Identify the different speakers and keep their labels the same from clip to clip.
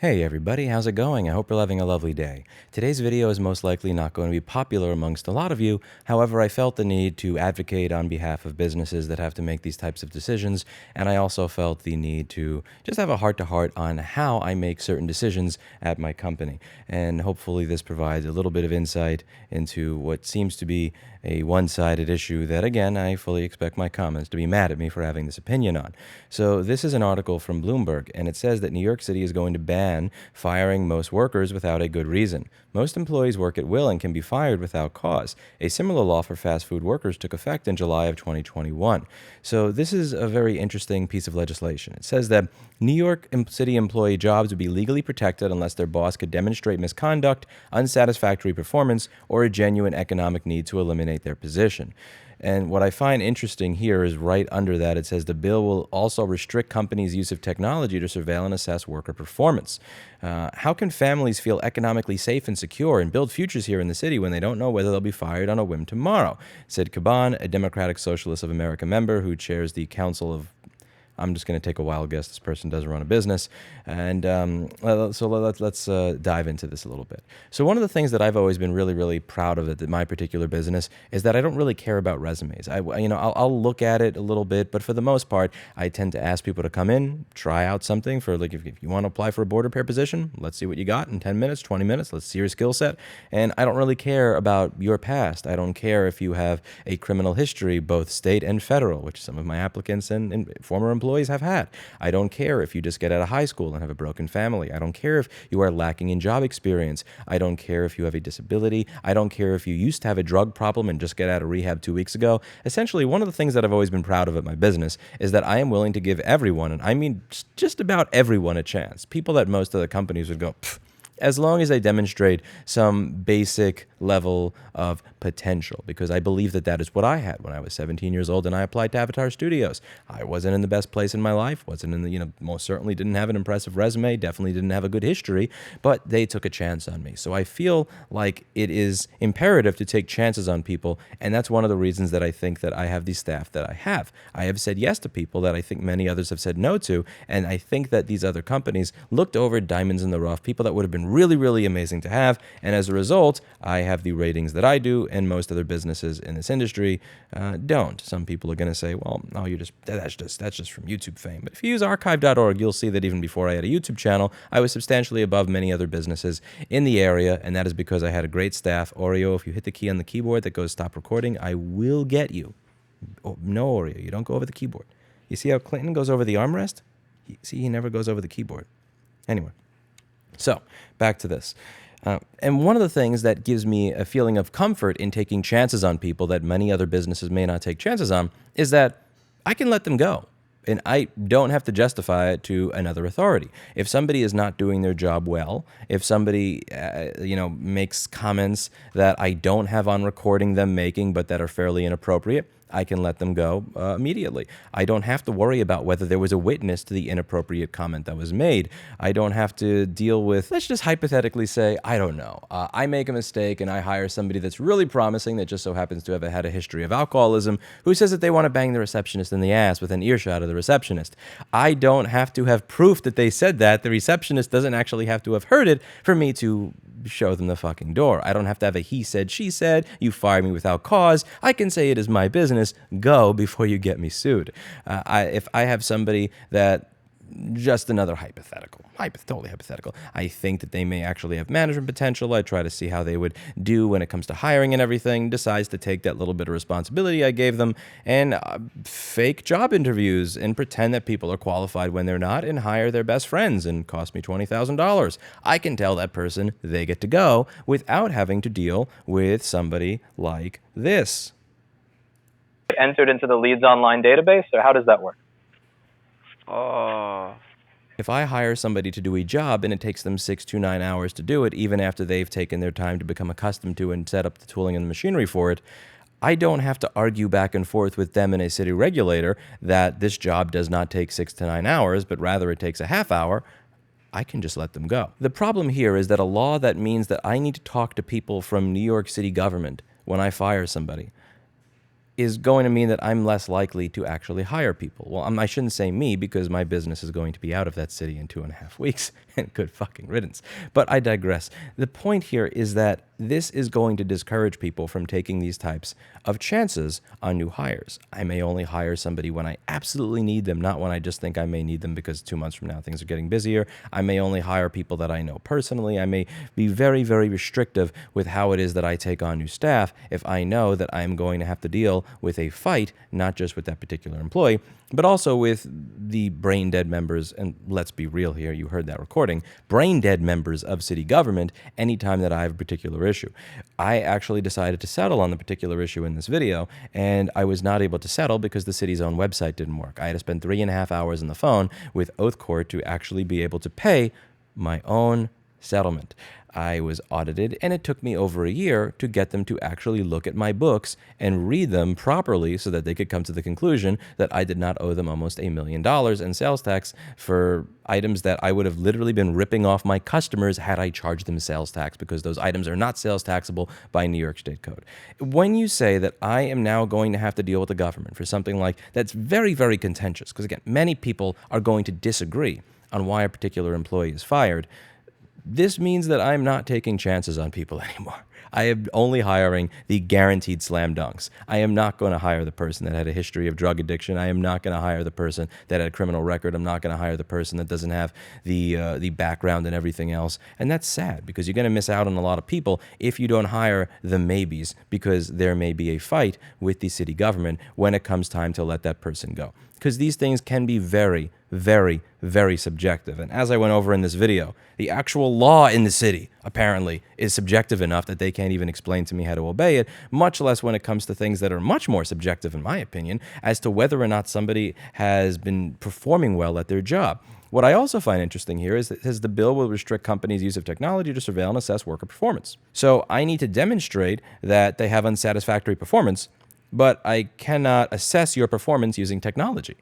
Speaker 1: Hey everybody, how's it going? I hope you're having a lovely day. Today's video is most likely not going to be popular amongst a lot of you. However, I felt the need to advocate on behalf of businesses that have to make these types of decisions, and I also felt the need to just have a heart-to-heart on how I make certain decisions at my company. And hopefully this provides a little bit of insight into what seems to be a one-sided issue that, again, I fully expect my comments to be mad at me for having this opinion on. So this is an article from Bloomberg, and it says that New York City is going to ban firing most workers without a good reason. Most employees work at will and can be fired without cause. A similar law for fast food workers took effect in July of 2021. So this is a very interesting piece of legislation. It says that New York City employee jobs would be legally protected unless their boss could demonstrate misconduct, unsatisfactory performance, or a genuine economic need to eliminate their position. And what I find interesting here is right under that, it says the bill will also restrict companies' use of technology to surveil and assess worker performance. How can families feel economically safe and secure and build futures here in the city when they don't know whether they'll be fired on a whim tomorrow? Said Caban, a Democratic Socialist of America member who chairs the Council of, I'm just going to take a wild guess. This person doesn't run a business. And so let's dive into this a little bit. So one of the things that I've always been really, really proud of at my particular business is that I don't really care about resumes. I'll look at it a little bit, but for the most part, I tend to ask people to come in, try out something for, like, if you want to apply for a board repair position, let's see what you got in 10 minutes, 20 minutes. Let's see your skill set. And I don't really care about your past. I don't care if you have a criminal history, both state and federal, which some of my applicants and former employees have had. I don't care if you just get out of high school and have a broken family. I don't care if you are lacking in job experience. I don't care if you have a disability. I don't care if you used to have a drug problem and just get out of rehab 2 weeks ago. Essentially, one of the things that I've always been proud of at my business is that I am willing to give everyone, and I mean just about everyone, a chance. People that most other companies would go, pfft, as long as they demonstrate some basic level of potential, because I believe that that is what I had when I was 17 years old and I applied to Avatar Studios. I wasn't in the best place in my life, wasn't in the, most certainly didn't have an impressive resume, definitely didn't have a good history, but they took a chance on me. So I feel like it is imperative to take chances on people, and that's one of the reasons that I think that I have the staff that I have. I have said yes to people that I think many others have said no to, and I think that these other companies looked over diamonds in the rough, people that would have been really, really amazing to have. And as a result, I have the ratings that I do, and most other businesses in this industry don't. Some people are going to say, well, no, that's just from YouTube fame. But if you use archive.org, you'll see that even before I had a YouTube channel, I was substantially above many other businesses in the area. And that is because I had a great staff. Oreo, if you hit the key on the keyboard that goes stop recording, I will get you. Oh, no, Oreo, you don't go over the keyboard. You see how Clinton goes over the armrest? He never goes over the keyboard. Anyway. So, back to this. And one of the things that gives me a feeling of comfort in taking chances on people that many other businesses may not take chances on is that I can let them go. And I don't have to justify it to another authority. If somebody is not doing their job well, if somebody, makes comments that I don't have on recording them making, but that are fairly inappropriate, I can let them go immediately. I don't have to worry about whether there was a witness to the inappropriate comment that was made. I don't have to deal with, let's just hypothetically say, I don't know. I make a mistake and I hire somebody that's really promising that just so happens to have had a history of alcoholism who says that they want to bang the receptionist in the ass with an earshot of the receptionist. I don't have to have proof that they said that. The receptionist doesn't actually have to have heard it for me to show them the fucking door. I don't have to have a he said, she said, you fire me without cause. I can say it is my business. Go before you get me sued. If I have somebody that, just another hypothetical, totally hypothetical, I think that they may actually have management potential. I try to see how they would do when it comes to hiring and everything, decides to take that little bit of responsibility I gave them and fake job interviews and pretend that people are qualified when they're not and hire their best friends and cost me $20,000. I can tell that person they get to go without having to deal with somebody like this.
Speaker 2: Entered into the Leads Online database, or how does that work?
Speaker 1: If I hire somebody to do a job and it takes them 6 to 9 hours to do it, even after they've taken their time to become accustomed to and set up the tooling and the machinery for it, I don't have to argue back and forth with them and a city regulator that this job does not take 6 to 9 hours, but rather it takes a half hour. I can just let them go. The problem here is that a law that means that I need to talk to people from New York City government when I fire somebody is going to mean that I'm less likely to actually hire people. Well, I shouldn't say me because my business is going to be out of that city in 2.5 weeks, and good fucking riddance. But I digress. The point here is that this is going to discourage people from taking these types of chances on new hires. I may only hire somebody when I absolutely need them, not when I just think I may need them because 2 months from now things are getting busier. I may only hire people that I know personally. I may be very, very restrictive with how it is that I take on new staff if I know that I'm going to have to deal with a fight, not just with that particular employee, but also with the brain dead members, and let's be real here, you heard that recording, brain dead members of city government anytime that I have a particular issue. I actually decided to settle on the particular issue in this video, and I was not able to settle because the city's own website didn't work. I had to spend 3.5 hours on the phone with Oath Court to actually be able to pay my own settlement. I was audited, and it took me over a year to get them to actually look at my books and read them properly so that they could come to the conclusion that I did not owe them almost $1 million in sales tax for items that I would have literally been ripping off my customers had I charged them sales tax, because those items are not sales taxable by New York State code. When you say that I am now going to have to deal with the government for something like that's very, very contentious, because again, many people are going to disagree on why a particular employee is fired, this means that I'm not taking chances on people anymore. I am only hiring the guaranteed slam dunks. I am not going to hire the person that had a history of drug addiction. I am not going to hire the person that had a criminal record. I'm not going to hire the person that doesn't have the background and everything else. And that's sad, because you're going to miss out on a lot of people if you don't hire the maybes, because there may be a fight with the city government when it comes time to let that person go. Because these things can be very, very, very subjective. And as I went over in this video, the actual law in the city apparently is subjective enough that they can't even explain to me how to obey it, much less when it comes to things that are much more subjective, in my opinion, as to whether or not somebody has been performing well at their job. What I also find interesting here is that the bill will restrict companies' use of technology to surveil and assess worker performance. So I need to demonstrate that they have unsatisfactory performance, but I cannot assess your performance using technology.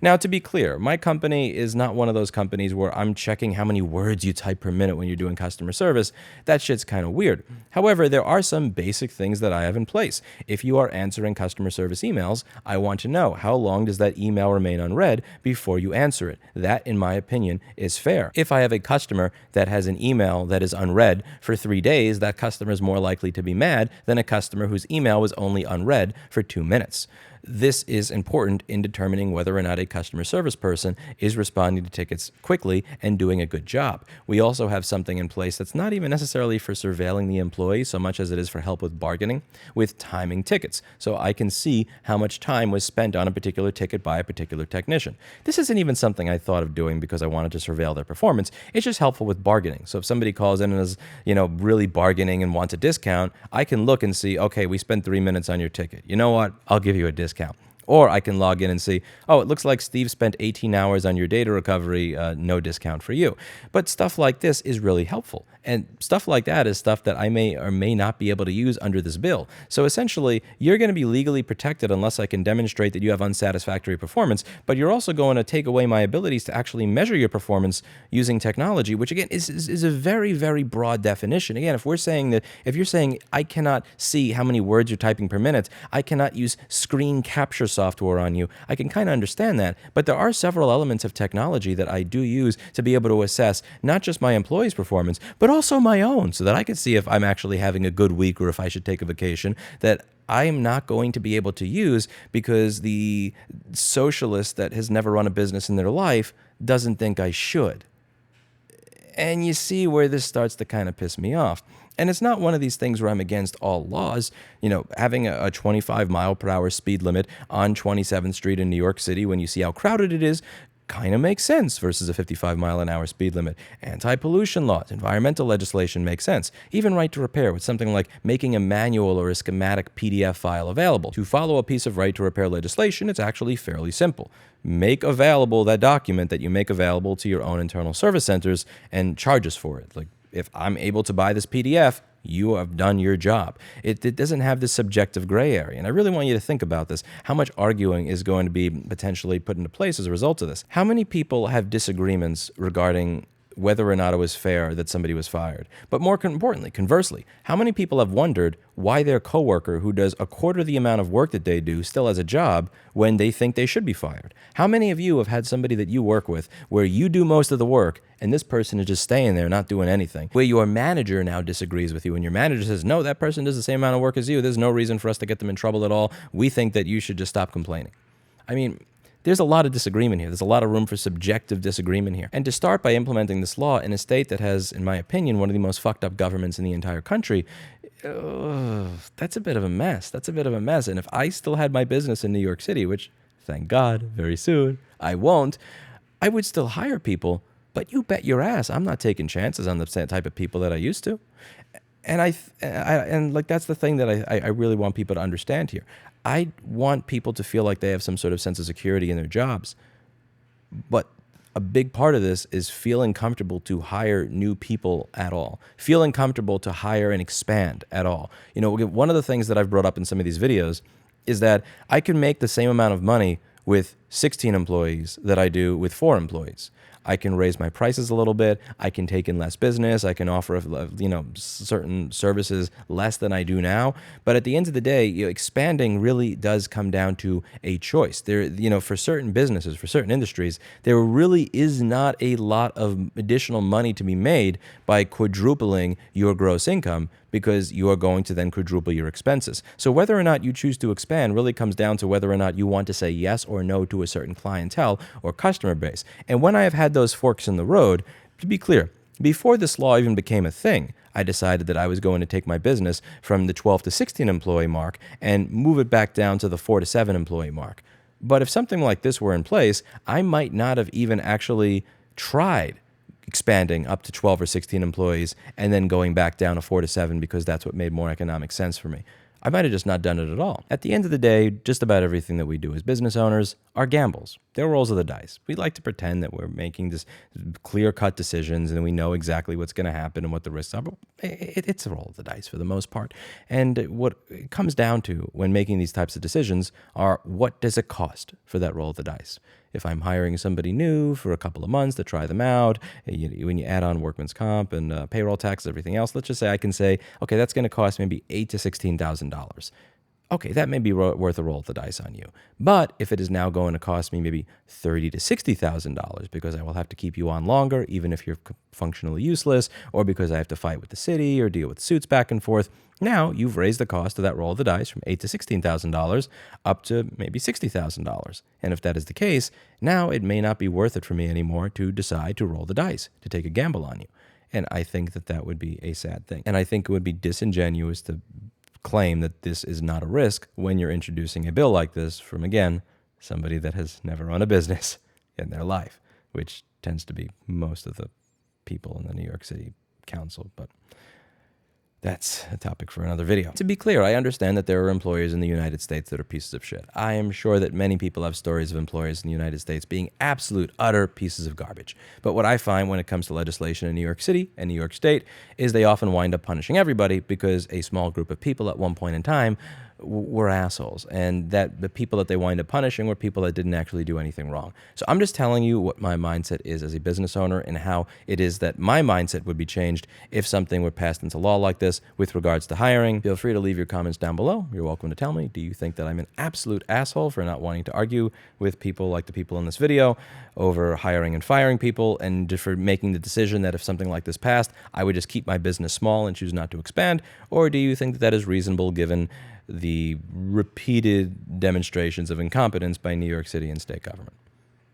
Speaker 1: Now, to be clear, my company is not one of those companies where I'm checking how many words you type per minute when you're doing customer service. That shit's kind of weird. However, there are some basic things that I have in place. If you are answering customer service emails, I want to know how long does that email remain unread before you answer it. That, in my opinion, is fair. If I have a customer that has an email that is unread for 3 days, that customer is more likely to be mad than a customer whose email was only unread for 2 minutes. This is important in determining whether or not a customer service person is responding to tickets quickly and doing a good job. We also have something in place that's not even necessarily for surveilling the employee so much as it is for help with bargaining, with timing tickets. So I can see how much time was spent on a particular ticket by a particular technician. This isn't even something I thought of doing because I wanted to surveil their performance. It's just helpful with bargaining. So if somebody calls in and is, really bargaining and wants a discount, I can look and see, okay, we spent 3 minutes on your ticket. You know what? I'll give you a discount. Or I can log in and see, oh, it looks like Steve spent 18 hours on your data recovery, no discount for you. But stuff like this is really helpful. And stuff like that is stuff that I may or may not be able to use under this bill. So essentially, you're going to be legally protected unless I can demonstrate that you have unsatisfactory performance, but you're also going to take away my abilities to actually measure your performance using technology, which again is a very, very broad definition. Again, if you're saying I cannot see how many words you're typing per minute, I cannot use screen capture software on you, I can kind of understand that. But there are several elements of technology that I do use to be able to assess not just my employees' performance, but also my own, so that I can see if I'm actually having a good week or if I should take a vacation, that I'm not going to be able to use because the socialist that has never run a business in their life doesn't think I should. And you see where this starts to kind of piss me off. And it's not one of these things where I'm against all laws. Having a 25 mile per hour speed limit on 27th Street in New York City when you see how crowded it is kind of makes sense versus a 55 mile an hour speed limit. Anti-pollution laws, environmental legislation makes sense. Even right to repair with something like making a manual or a schematic PDF file available. To follow a piece of right to repair legislation, it's actually fairly simple. Make available that document that you make available to your own internal service centers and charge us for it. Like, if I'm able to buy this PDF, you have done your job. It doesn't have this subjective gray area. And I really want you to think about this. How much arguing is going to be potentially put into place as a result of this? How many people have disagreements regarding whether or not it was fair that somebody was fired. But more importantly, conversely, how many people have wondered why their coworker who does a quarter the amount of work that they do still has a job when they think they should be fired? How many of you have had somebody that you work with where you do most of the work and this person is just staying there not doing anything, where your manager now disagrees with you and your manager says, no, that person does the same amount of work as you. There's no reason for us to get them in trouble at all. We think that you should just stop complaining. I mean, there's a lot of disagreement here. There's a lot of room for subjective disagreement here. And to start by implementing this law in a state that has, in my opinion, one of the most fucked up governments in the entire country, that's a bit of a mess. That's a bit of a mess. And if I still had my business in New York City, which, thank God, very soon, I won't, I would still hire people. But you bet your ass I'm not taking chances on the same type of people that I used to. And like that's the thing that I really want people to understand here. I want people to feel like they have some sort of sense of security in their jobs. But a big part of this is feeling comfortable to hire new people at all, feeling comfortable to hire and expand at all. You know, one of the things that I've brought up in some of these videos is that I can make the same amount of money with 16 employees that I do with 4 employees. I can raise my prices a little bit. I can take in less business. I can offer, certain services less than I do now. But at the end of the day, expanding really does come down to a choice. There, for certain businesses, for certain industries, there really is not a lot of additional money to be made by quadrupling your gross income, because you are going to then quadruple your expenses. So whether or not you choose to expand really comes down to whether or not you want to say yes or no to a certain clientele or customer base. And when I have had those forks in the road, to be clear, before this law even became a thing, I decided that I was going to take my business from the 12 to 16 employee mark and move it back down to the 4 to 7 employee mark. But if something like this were in place, I might not have even actually tried expanding up to 12 or 16 employees and then going back down to 4 to 7 because that's what made more economic sense for me. I might have just not done it at all. At the end of the day, just about everything that we do as business owners are gambles. They're rolls of the dice. We like to pretend that we're making this clear-cut decisions and we know exactly what's going to happen and what the risks are, but it's a roll of the dice for the most part. And what it comes down to when making these types of decisions are, what does it cost for that roll of the dice? If I'm hiring somebody new for a couple of months to try them out, when you add on workman's comp and payroll taxes, everything else, let's just say I can say, okay, that's going to cost maybe $8,000 to $16,000. Okay, that may be worth a roll of the dice on you. But if it is now going to cost me maybe $30,000 to $60,000 because I will have to keep you on longer, even if you're functionally useless, or because I have to fight with the city or deal with suits back and forth, now you've raised the cost of that roll of the dice from $8,000 to $16,000 up to maybe $60,000. And if that is the case, now it may not be worth it for me anymore to decide to roll the dice, to take a gamble on you. And I think that that would be a sad thing. And I think it would be disingenuous to claim that this is not a risk when you're introducing a bill like this from, again, somebody that has never run a business in their life, which tends to be most of the people in the New York City Council. But that's a topic for another video. To be clear, I understand that there are employers in the United States that are pieces of shit. I am sure that many people have stories of employers in the United States being absolute, utter pieces of garbage. But what I find when it comes to legislation in New York City and New York State is they often wind up punishing everybody because a small group of people at one point in time were assholes, and that the people that they wind up punishing were people that didn't actually do anything wrong. So I'm just telling you what my mindset is as a business owner and how it is that my mindset would be changed if something were passed into law like this with regards to hiring. Feel free to leave your comments down below. You're welcome to tell me, do you think that I'm an absolute asshole for not wanting to argue with people like the people in this video over hiring and firing people, and just for making the decision that if something like this passed, I would just keep my business small and choose not to expand? Or do you think that that is reasonable given the repeated demonstrations of incompetence by New York City and state government?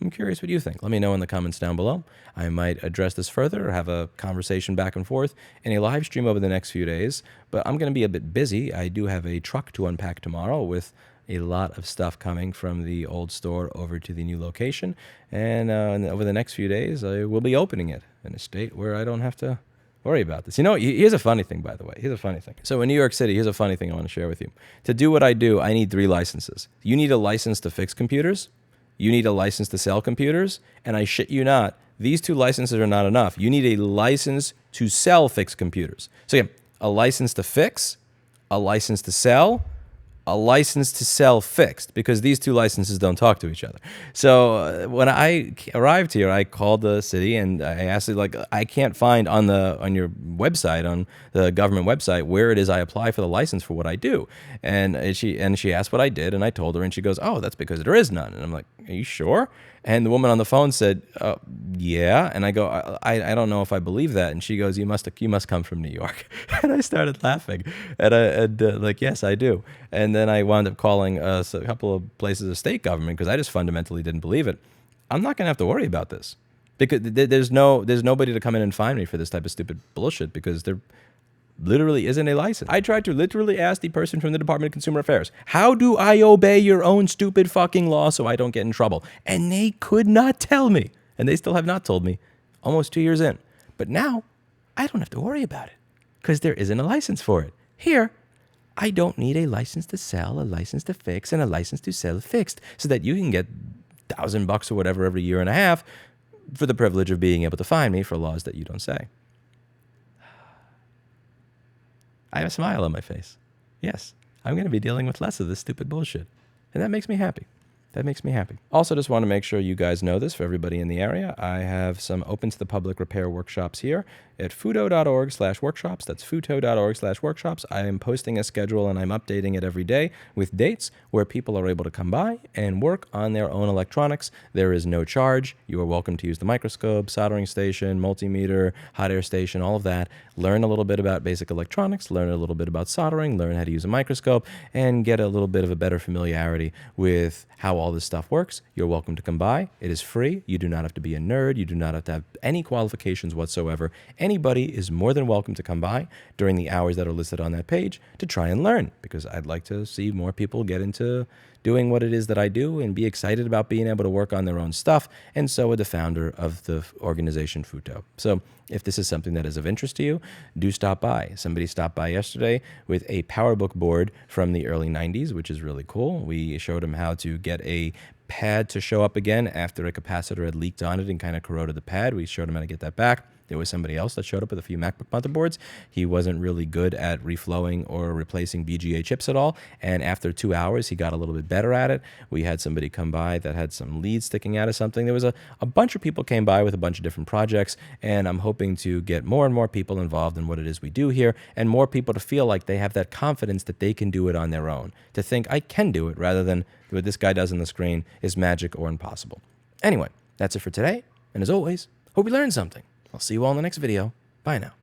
Speaker 1: I'm curious what you think. Let me know in the comments down below. I might address this further or have a conversation back and forth in a live stream over the next few days, but I'm going to be a bit busy. I do have a truck to unpack tomorrow with a lot of stuff coming from the old store over to the new location, and over the next few days I will be opening it in a state where I don't have to worry about this. You know, here's a funny thing, by the way. Here's a funny thing. So in New York City, here's a funny thing I want to share with you. To do what I do, I need 3 licenses. You need a license to fix computers. You need a license to sell computers. And I shit you not, these 2 licenses are not enough. You need a license to sell fixed computers. So again, a license to fix, a license to sell, a license to sell fixed, because these two licenses don't talk to each other. So when I arrived here, I called the city and I asked it, like, I can't find on your website, on the government website, where it is I apply for the license for what I do. And she asked what I did, and I told her, and she goes, "Oh, that's because there is none." And I'm like, "Are you sure?" And the woman on the phone said, "Yeah." And I go, I don't know if I believe that." And she goes, "You must come from New York." And I started laughing, and like, "Yes, I do." And then I wound up calling a couple of places of state government, because I just fundamentally didn't believe it. I'm not going to have to worry about this, because there's nobody to come in and find me for this type of stupid bullshit, because there literally isn't a license. I tried to literally ask the person from the Department of Consumer Affairs, "How do I obey your own stupid fucking law so I don't get in trouble?" And they could not tell me. And they still have not told me, almost 2 years in. But now, I don't have to worry about it, because there isn't a license for it. Here, I don't need a license to sell, a license to fix, and a license to sell fixed, so that you can get $1,000 or whatever every year and a half for the privilege of being able to fine me for laws that you don't say. I have a smile on my face. Yes, I'm going to be dealing with less of this stupid bullshit. And that makes me happy. That makes me happy. Also, just want to make sure you guys know this, for everybody in the area, I have some open to the public repair workshops here at futo.org/workshops. That's futo.org/workshops. I am posting a schedule and I'm updating it every day with dates where people are able to come by and work on their own electronics. There is no charge. You are welcome to use the microscope, soldering station, multimeter, hot air station, all of that. Learn a little bit about basic electronics, learn a little bit about soldering, learn how to use a microscope, and get a little bit of a better familiarity with how all this stuff works. You're welcome to come by. It is free. You do not have to be a nerd. You do not have to have any qualifications whatsoever. Anybody is more than welcome to come by during the hours that are listed on that page to try and learn, because I'd like to see more people get into doing what it is that I do and be excited about being able to work on their own stuff. And so would the founder of the organization Futo. So if this is something that is of interest to you, do stop by. Somebody stopped by yesterday with a PowerBook board from the early 90s, which is really cool. We showed him how to get a pad to show up again after a capacitor had leaked on it and kind of corroded the pad. We showed him how to get that back. There was somebody else that showed up with a few MacBook motherboards. He wasn't really good at reflowing or replacing VGA chips at all. And after 2 hours, he got a little bit better at it. We had somebody come by that had some leads sticking out of something. There was a bunch of people came by with a bunch of different projects. And I'm hoping to get more and more people involved in what it is we do here, and more people to feel like they have that confidence that they can do it on their own. To think, I can do it, rather than what this guy does on the screen is magic or impossible. Anyway, that's it for today. And as always, hope you learned something. I'll see you all in the next video. Bye now.